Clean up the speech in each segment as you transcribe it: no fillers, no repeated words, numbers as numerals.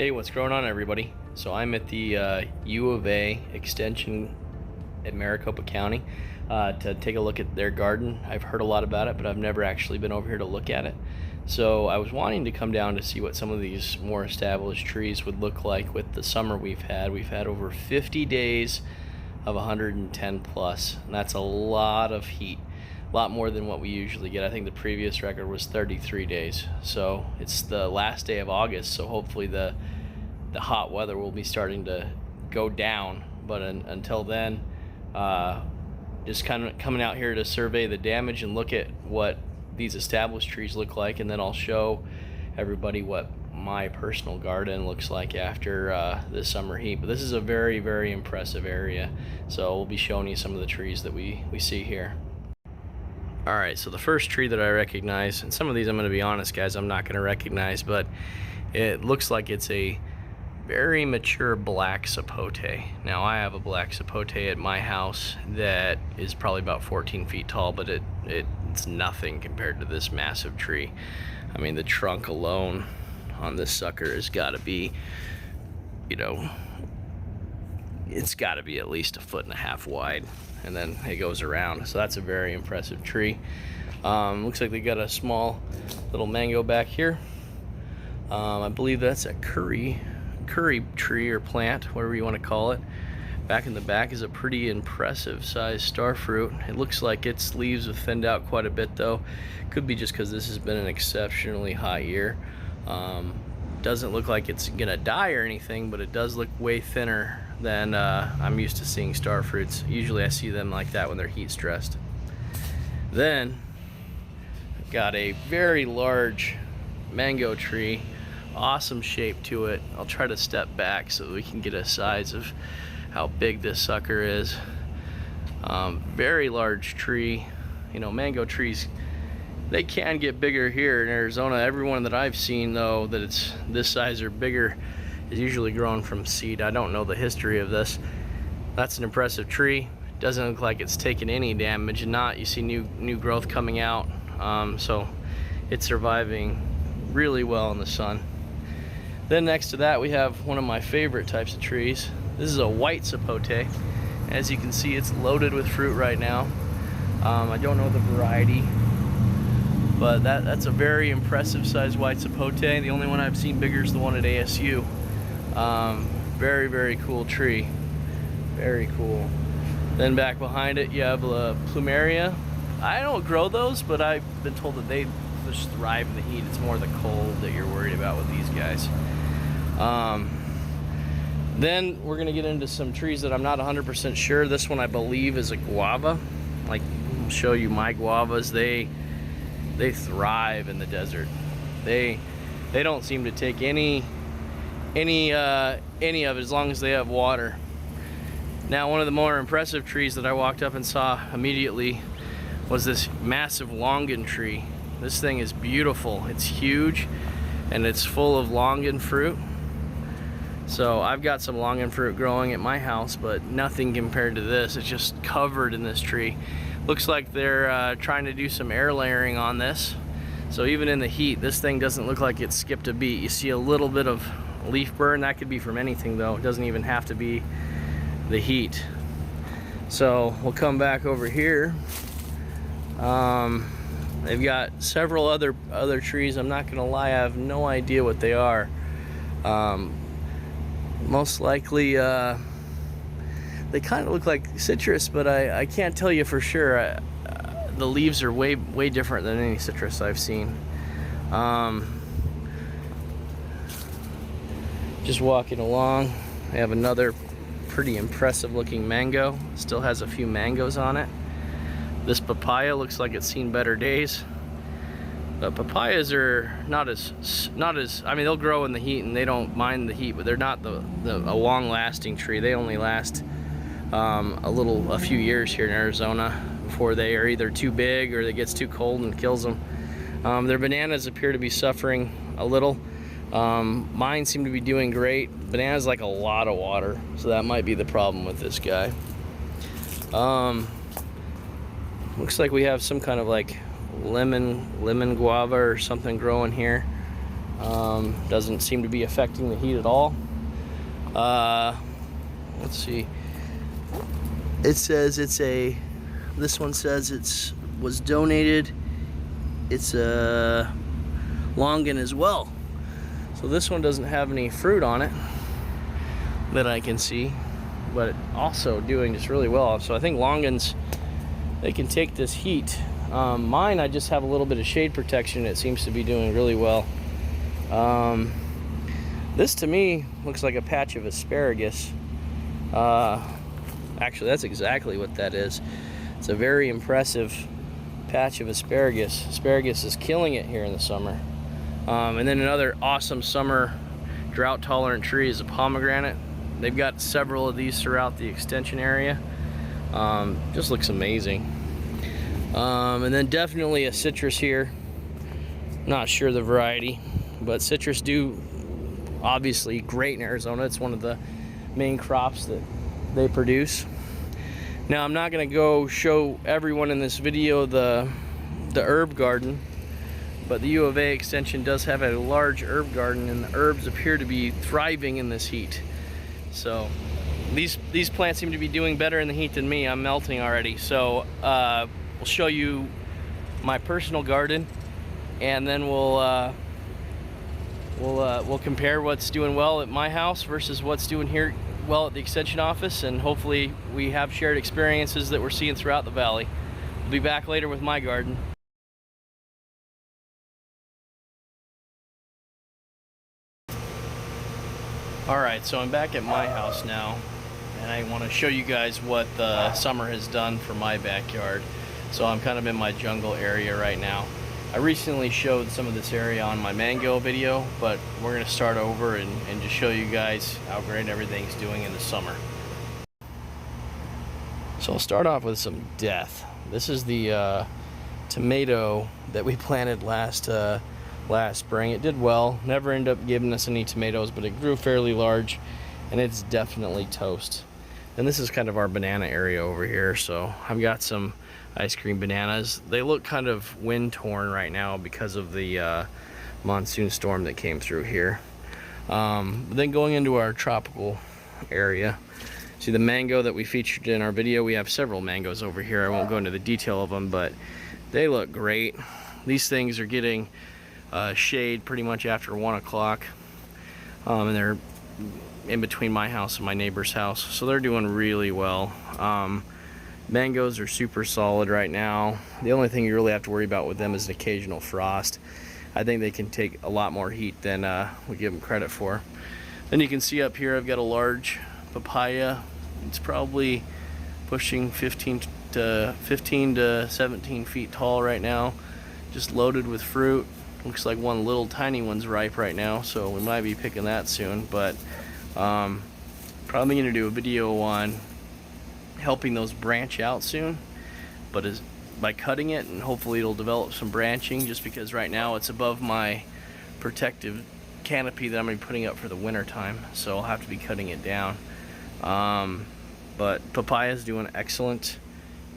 Hey, what's going on, everybody? So I'm at the U of A extension at Maricopa County to take a look at their garden. I've heard a lot about it, but I've never actually been over here to look at it. So I was wanting to come down to see what some of these more established trees would look like with the summer we've had. We've had over 50 days of 110 plus, and that's a lot of heat. A lot more than what we usually get. I think the previous record was 33 days. So it's the last day of August, so hopefully the hot weather will be starting to go down. But until then, just kind of coming out here to survey the damage and look at what these established trees look like, and then I'll show everybody what my personal garden looks like after this summer heat. But this is a very, very impressive area, so we'll be showing you some of the trees that we see here. Alright, so the first tree that I recognize, and some of these I'm going to be honest guys, I'm not going to recognize, but it looks like it's a very mature black sapote. Now I have a black sapote at my house that is probably about 14 feet tall, but it's nothing compared to this massive tree. I mean, the trunk alone on this sucker has got to be, you know, it's got to be at least 1.5 feet wide, and then it goes around. So that's a very impressive tree. Looks like they got a small little mango back here. I believe that's a curry tree or plant, whatever you want to call it. Back in the back is a pretty impressive sized star fruit. It looks like its leaves have thinned out quite a bit though. Could be just because this has been an exceptionally hot year. Doesn't look like it's gonna die or anything, but it does look way thinner than I'm used to seeing star fruits. Usually I see them like that when they're heat stressed. Then I've got a very large mango tree, awesome shape to it. I'll try to step back so that we can get a size of how big this sucker is. Very large tree. You know, mango trees, they can get bigger here in Arizona. Every one that I've seen though that it's this size or bigger is usually grown from seed. I don't know the history of this. That's an impressive tree. Doesn't look like it's taken any damage, and not, you see new growth coming out. So it's surviving really well in the sun. Then next to that we have one of my favorite types of trees. This is a white sapote. As you can see, it's loaded with fruit right now. I don't know the variety, but that's a very impressive sized white sapote. The only one I've seen bigger is the one at ASU. Very, very cool tree. Very cool. Then back behind it you have a plumeria. I don't grow those, but I've been told that they just thrive in the heat. It's more the cold that you're worried about with these guys. Then we're gonna get into some trees that I'm not 100% sure. This one I believe is a guava. Like, I'll show you my guavas. They thrive in the desert. They don't seem to take any of it as long as they have water. Now, one of the more impressive trees that I walked up and saw immediately was this massive longan tree. This thing is beautiful. It's huge and it's full of longan fruit. So I've got some longan fruit growing at my house, but nothing compared to this. It's just covered in this tree. Looks like they're trying to do some air layering on this. So even in the heat, this thing doesn't look like it skipped a beat. You see a little bit of leaf burn. That could be from anything though. It doesn't even have to be the heat. So we'll come back over here. They've got several other trees. I'm not gonna lie, I have no idea what they are. Most likely they kind of look like citrus, but I can't tell you for sure. The leaves are way different than any citrus I've seen. Just walking along, I have another pretty impressive looking mango. Still has a few mangoes on it. This papaya looks like it's seen better days. But papayas are not as I mean, they'll grow in the heat and they don't mind the heat, but they're not a long lasting tree. They only last a few years here in Arizona before they are either too big or it gets too cold and kills them. Their bananas appear to be suffering a little. Mine seem to be doing great. Bananas like a lot of water, so that might be the problem with this guy. Looks like we have some kind of like lemon guava or something growing here. Doesn't seem to be affecting the heat at all. Let's see. It says this one says was donated. It's a Longan as well. So this one doesn't have any fruit on it that I can see, but also doing just really well. So I think Longans, they can take this heat. Mine, I just have a little bit of shade protection. It seems to be doing really well. This to me looks like a patch of asparagus. Actually, that's exactly what that is. It's a very impressive patch of asparagus. Asparagus is killing it here in the summer. And then another awesome summer drought tolerant tree is a pomegranate. They've got several of these throughout the extension area. Just looks amazing. And then definitely a citrus here. Not sure the variety, but citrus do obviously great in Arizona. It's one of the main crops that they produce. Now I'm not going to go show everyone in this video the herb garden, but the U of A extension does have a large herb garden, and the herbs appear to be thriving in this heat. So these plants seem to be doing better in the heat than me. I'm melting already. So we'll show you my personal garden, and then we'll compare what's doing well at my house versus what's doing here well at the extension office, and hopefully we have shared experiences that we're seeing throughout the valley. We'll be back later with my garden. Alright, so I'm back at my house now, and I want to show you guys what the summer has done for my backyard. So I'm kind of in my jungle area right now. I recently showed some of this area on my mango video, but we're going to start over and just show you guys how great everything's doing in the summer. So I'll start off with some death. This is the tomato that we planted last spring. It did well, never ended up giving us any tomatoes, but it grew fairly large, and it's definitely toast. And this is kind of our banana area over here, so I've got some ice cream bananas. They look kind of wind torn right now because of the monsoon storm that came through here. But then going into our tropical area, see the mango that we featured in our video. We have several mangoes over here. I won't go into the detail of them, but they look great. These things are getting shade pretty much after 1 o'clock, and they're in between my house and my neighbor's house, so they're doing really well. Mangoes are super solid right now. The only thing you really have to worry about with them is an occasional frost. I think they can take a lot more heat than we give them credit for. Then you can see up here I've got a large papaya. It's probably pushing 15 to 17 feet tall right now, just loaded with fruit. Looks like one little tiny one's ripe right now, so we might be picking that soon. But probably going to do a video on helping those branch out soon, but by cutting it, and hopefully it'll develop some branching, just because right now it's above my protective canopy that I'm going to be putting up for the winter time, so I'll have to be cutting it down. But papaya's doing excellent.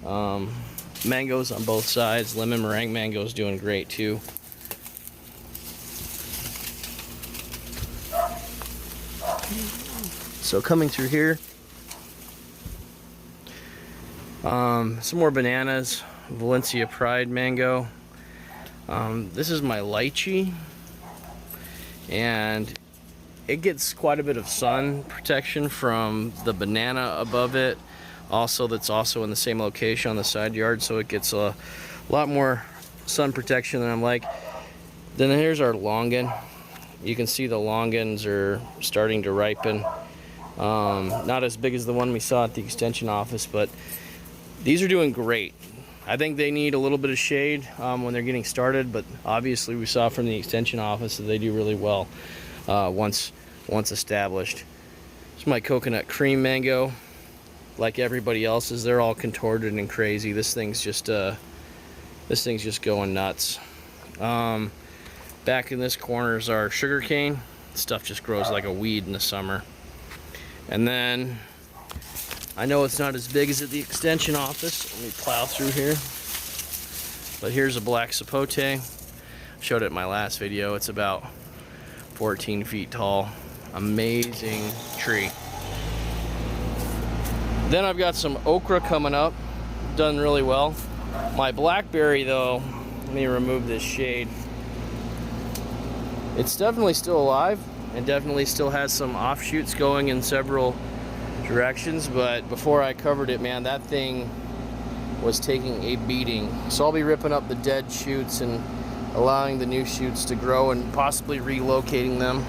Mangoes on both sides. Lemon meringue mango's doing great too. So coming through here, some more bananas, Valencia Pride mango. This is my lychee, and it gets quite a bit of sun protection from the banana above it. Also, that's also in the same location on the side yard, so it gets a lot more sun protection than I'm like. Then here's our longan. You can see the longans are starting to ripen. Not as big as the one we saw at the extension office, but these are doing great. I think they need a little bit of shade when they're getting started, but obviously we saw from the extension office that they do really well once established. This is my coconut cream mango. Like everybody else's, they're all contorted and crazy. This thing's just going nuts. Back in this corner is our sugar cane. Stuff just grows like a weed in the summer. And then, I know it's not as big as at the extension office. Let me plow through here. But here's a black sapote. Showed it in my last video. It's about 14 feet tall. Amazing tree. Then I've got some okra coming up, done really well. My blackberry though, let me remove this shade. It's definitely still alive and definitely still has some offshoots going in several directions, but before I covered it, man, that thing was taking a beating. So I'll be ripping up the dead shoots and allowing the new shoots to grow and possibly relocating them.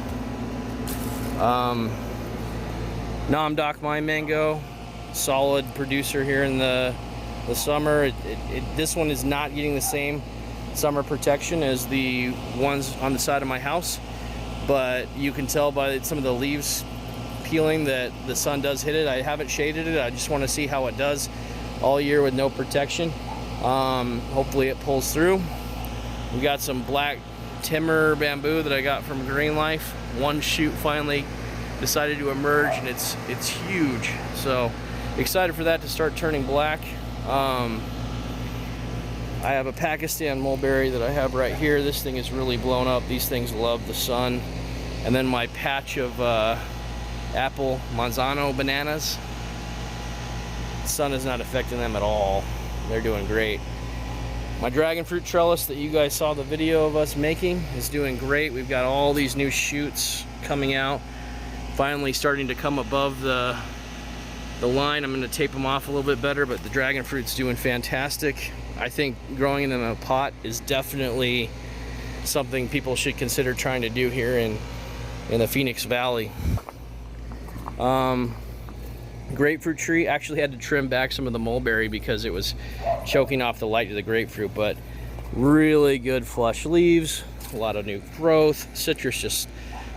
Namdok my mango, solid producer here in the summer. This one is not getting the same summer protection as the ones on the side of my house, but you can tell by some of the leaves peeling that the sun does hit it. I haven't shaded it. I just want to see how it does all year with no protection. Hopefully it pulls through. We got some black timber bamboo that I got from Green Life. One shoot finally decided to emerge, and it's huge. So excited for that to start turning black. I have a Pakistan mulberry that I have right here. This thing is really blown up. These things love the sun. And then my patch of apple manzano bananas. The sun is not affecting them at all. They're doing great. My dragon fruit trellis that you guys saw the video of us making is doing great. We've got all these new shoots coming out, finally starting to come above the line. I'm going to tape them off a little bit better, but the dragon fruit's doing fantastic. I think growing them in a pot is definitely something people should consider trying to do here in the Phoenix Valley. Grapefruit tree, actually had to trim back some of the mulberry because it was choking off the light of the grapefruit, but really good flush leaves, a lot of new growth. Citrus, just,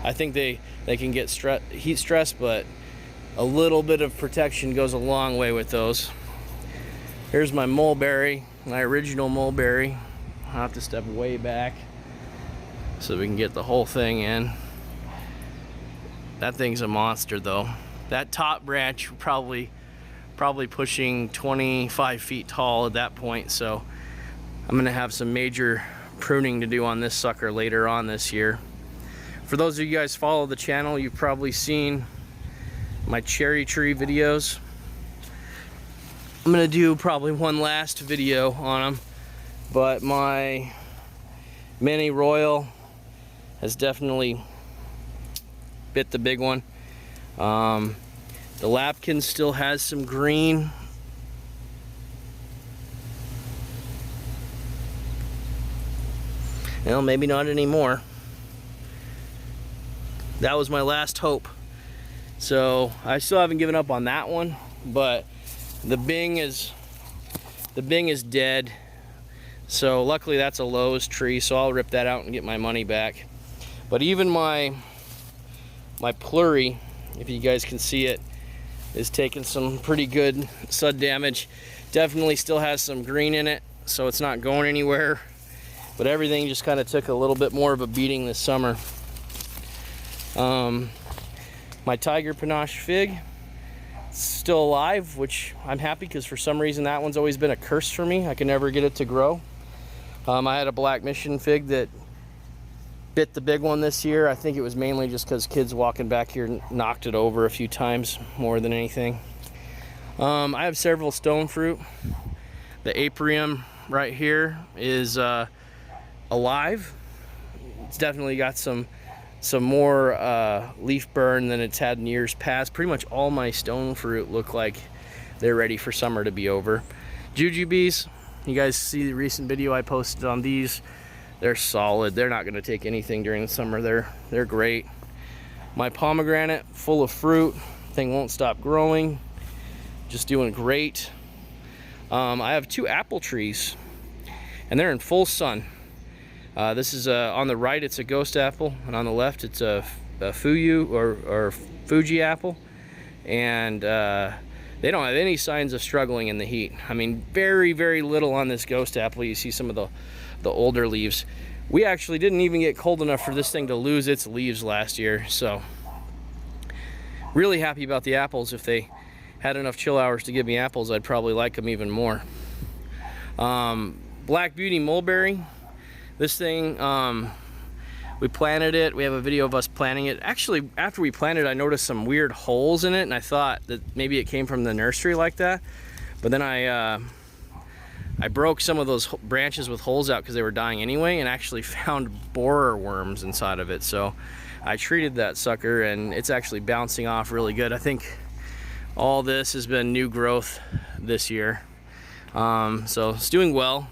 I think they can get heat stress, but a little bit of protection goes a long way with those. Here's my mulberry, my original mulberry. I'll have to step way back so we can get the whole thing in. That thing's a monster though. That top branch probably pushing 25 feet tall at that point, so I'm gonna have some major pruning to do on this sucker later on this year. For those of you guys who follow the channel, you've probably seen my cherry tree videos. I'm gonna do probably one last video on them, but my mini royal has definitely bit the big one. The Lapkin still has some green. Well, maybe not anymore. That was my last hope. So I still haven't given up on that one, but the Bing is dead. So luckily that's a Lowe's tree, so I'll rip that out and get my money back. But even my pleury, if you guys can see it, is taking some pretty good sud damage. Definitely still has some green in it, so it's not going anywhere. But everything just kind of took a little bit more of a beating this summer. My tiger panache fig, still alive, which I'm happy because for some reason that one's always been a curse for me. I can never get it to grow. I had a black mission fig that bit the big one this year. I think it was mainly just because kids walking back here knocked it over a few times more than anything. I have several stone fruit. The apiarium right here is alive. It's definitely got some more leaf burn than it's had in years past. Pretty much all my stone fruit look like they're ready for summer to be over. Jujubes, you guys see the recent video I posted on these. They're solid. They're not going to take anything during the summer. They're great. My pomegranate, full of fruit. Thing won't stop growing. Just doing great. I have 2 apple trees, and they're in full sun. This is on the right, it's a ghost apple, and on the left, it's a Fuyu or Fuji apple. And they don't have any signs of struggling in the heat. I mean, very, very little on this ghost apple. You see some of the older leaves. We actually didn't even get cold enough for this thing to lose its leaves last year, so really happy about the apples. If they had enough chill hours to give me apples, I'd probably like them even more. Black Beauty mulberry, this thing We planted it. We have a video of us planting it. Actually, after we planted it, I noticed some weird holes in it, and I thought that maybe it came from the nursery like that. But then I broke some of those branches with holes out because they were dying anyway, and actually found borer worms inside of it. So I treated that sucker, and it's actually bouncing off really good. I think all this has been new growth this year. So it's doing well.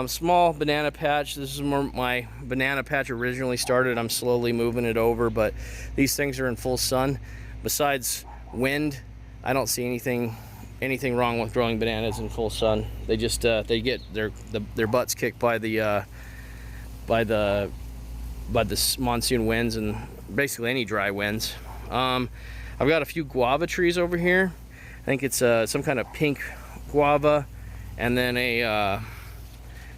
Small banana patch. This is where my banana patch originally started. I'm slowly moving it over, but these things are in full sun. Besides wind, I don't see anything wrong with growing bananas in full sun. They just they get their butts kicked by the monsoon winds and basically any dry winds. I've got a few guava trees over here. I think it's some kind of pink guava, and then a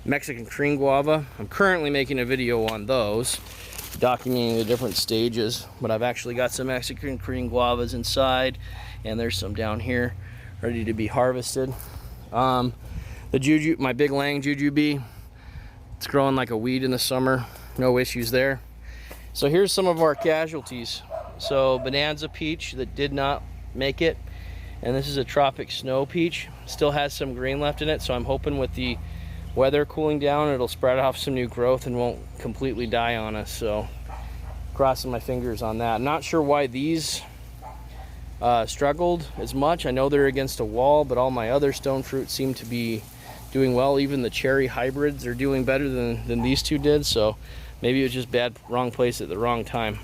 Mexican cream guava. I'm currently making a video on those, documenting the different stages, but I've actually got some Mexican cream guavas inside, and there's some down here ready to be harvested. The my big lang jujube, it's growing like a weed in the summer, no issues there. So here's some of our casualties. So bonanza peach that did not make it, and this is a tropic snow peach, still has some green left in it, so I'm hoping with the weather cooling down it'll spread off some new growth and won't completely die on us. So crossing my fingers on that. I'm not sure why these struggled as much. I know they're against a wall, but all my other stone fruits seem to be doing well. Even the cherry hybrids are doing better than these two did, so maybe it was just wrong place at the wrong time.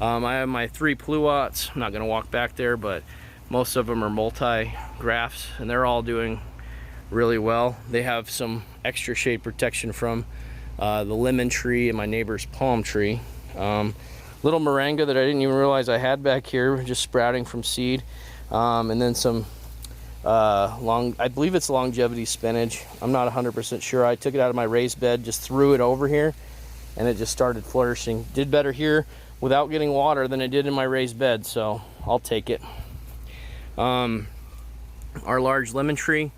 I have my 3 pluots. I'm not going to walk back there, but most of them are multi-grafts, and they're all doing really well. They have some extra shade protection from the lemon tree and my neighbor's palm tree. Little moringa that I didn't even realize I had back here, just sprouting from seed. And then some I believe it's longevity spinach. I'm not 100% sure. I took it out of my raised bed, just threw it over here, and it just started flourishing. Did better here without getting water than it did in my raised bed, so I'll take it. Our large lemon tree,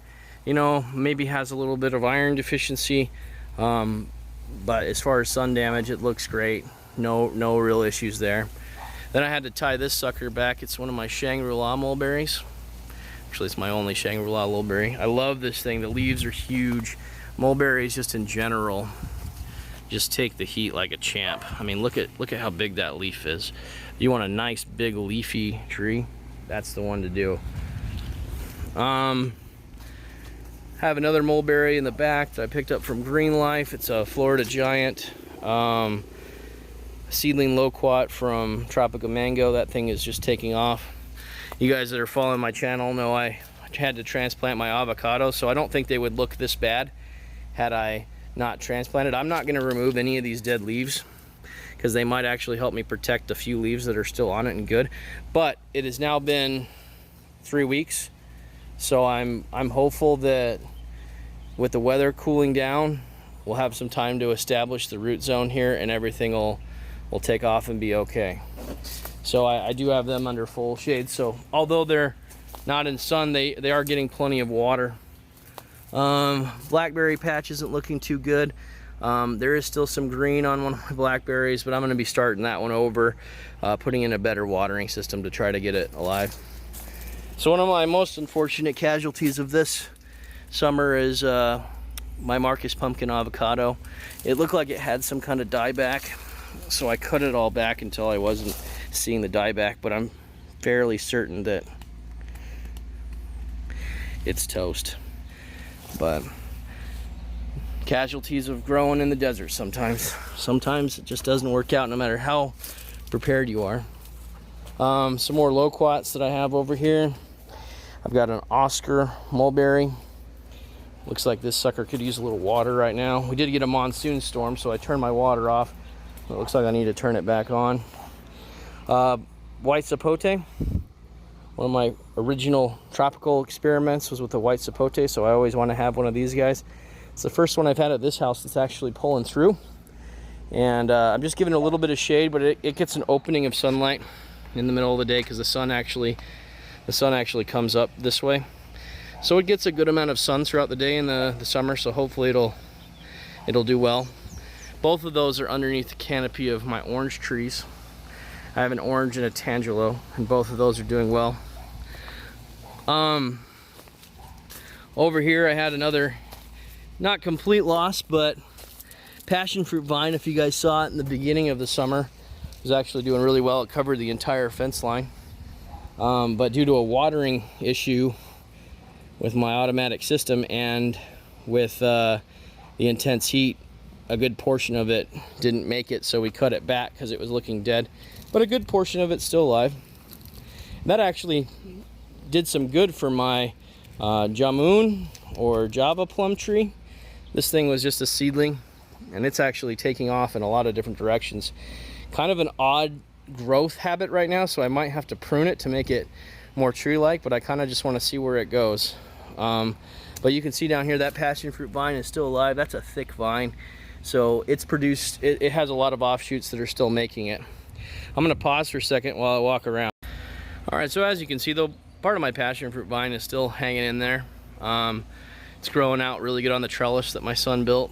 you know, maybe has a little bit of iron deficiency, but as far as sun damage, it looks great. No real issues there. Then I had to tie this sucker back. It's one of my Shangri-La mulberries. Actually, it's my only Shangri-La mulberry. I love this thing. The leaves are huge. Mulberries just in general just take the heat like a champ. I mean, look at how big that leaf is. You want a nice big leafy tree, that's the one to do. Have another mulberry in the back that I picked up from Green Life. It's a Florida Giant. Seedling loquat from Tropical Mango. That thing is just taking off. You guys that are following my channel know I had to transplant my avocado, so I don't think they would look this bad had I not transplanted. I'm not going to remove any of these dead leaves because they might actually help me protect a few leaves that are still on it and good. But it has now been 3 weeks, so I'm hopeful that with the weather cooling down, we'll have some time to establish the root zone here, and everything will take off and be okay. So I do have them under full shade, so although they're not in sun, they are getting plenty of water. Blackberry patch isn't looking too good. There is still some green on one of my blackberries, but I'm going to be starting that one over, putting in a better watering system to try to get it alive. So one of my most unfortunate casualties of this summer is my Marcus pumpkin avocado. It looked like it had some kind of dieback, so I cut it all back until I wasn't seeing the dieback, but I'm fairly certain that it's toast. But casualties of growing in the desert sometimes. Sometimes it just doesn't work out no matter how prepared you are. Some more loquats that I have over here. I've got an Oscar mulberry. Looks like this sucker could use a little water right now. We did get a monsoon storm, so I turned my water off. It looks like I need to turn it back on. White sapote. One of my original tropical experiments was with the white sapote, so I always want to have one of these guys. It's the first one I've had at this house that's actually pulling through. And I'm just giving it a little bit of shade, but it gets an opening of sunlight in the middle of the day because the sun actually comes up this way. So it gets a good amount of sun throughout the day in the summer, so hopefully it'll do well. Both of those are underneath the canopy of my orange trees. I have an orange and a tangelo, and both of those are doing well. Over here I had another, not complete loss, but passion fruit vine. If you guys saw it in the beginning of the summer, it was actually doing really well. It covered the entire fence line. But due to a watering issue with my automatic system and with the intense heat, a good portion of it didn't make it, so we cut it back because it was looking dead. But a good portion of it's still alive. That actually did some good for my jamun or Java plum tree. This thing was just a seedling, and it's actually taking off in a lot of different directions. Kind of an odd growth habit right now, so I might have to prune it to make it more tree-like, but I kind of just want to see where it goes. But you can see down here that passion fruit vine is still alive. That's a thick vine, so it's produced, it has a lot of offshoots that are still making it. I'm going to pause for a second while I walk around. All right, so as you can see, though, part of my passion fruit vine is still hanging in there. It's growing out really good on the trellis that my son built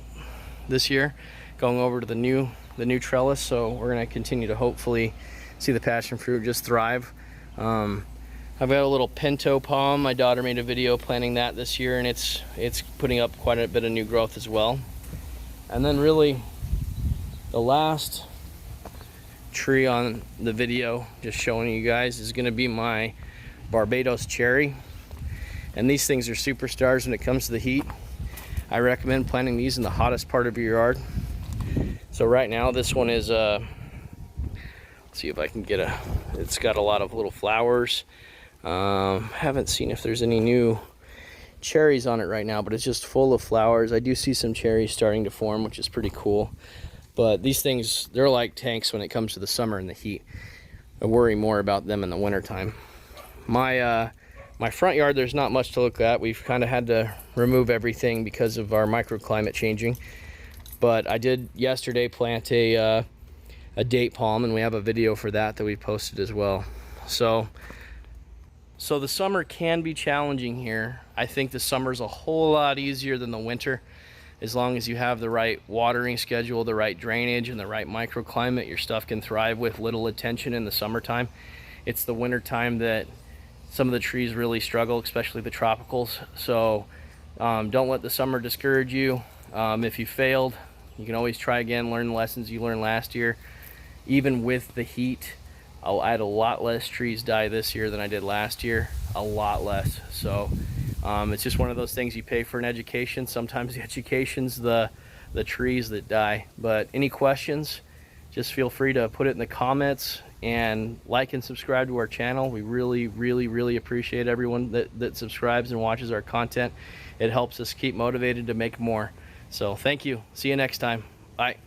this year, going over to the new trellis. So we're going to continue to hopefully see the passion fruit just thrive. I've got a little pinto palm. My daughter made a video planting that this year, and it's putting up quite a bit of new growth as well. And then really the last tree on the video, just showing you guys, is going to be my Barbados cherry. And these things are superstars when it comes to the heat. I recommend planting these in the hottest part of your yard. So right now this one is let's see if I can get it's got a lot of little flowers. Haven't seen if there's any new cherries on it right now, but it's just full of flowers. I do see some cherries starting to form, which is pretty cool. But these things, they're like tanks when it comes to the summer and the heat. I worry more about them in the winter time. My front yard, there's not much to look at. We've kind of had to remove everything because of our microclimate changing. But I did yesterday plant a date palm, and we have a video for that we posted as well. So the summer can be challenging here. I think the summer's a whole lot easier than the winter. As long as you have the right watering schedule, the right drainage, and the right microclimate, your stuff can thrive with little attention in the summertime. It's the winter time that some of the trees really struggle, especially the tropicals. So don't let the summer discourage you. If you failed, you can always try again, learn the lessons you learned last year. Even with the heat, I had a lot less trees die this year than I did last year, a lot less. So it's just one of those things, you pay for an education. Sometimes the education's the trees that die. But any questions, just feel free to put it in the comments, and like and subscribe to our channel. We really appreciate everyone that subscribes and watches our content. It helps us keep motivated to make more. So thank you. See you next time. Bye.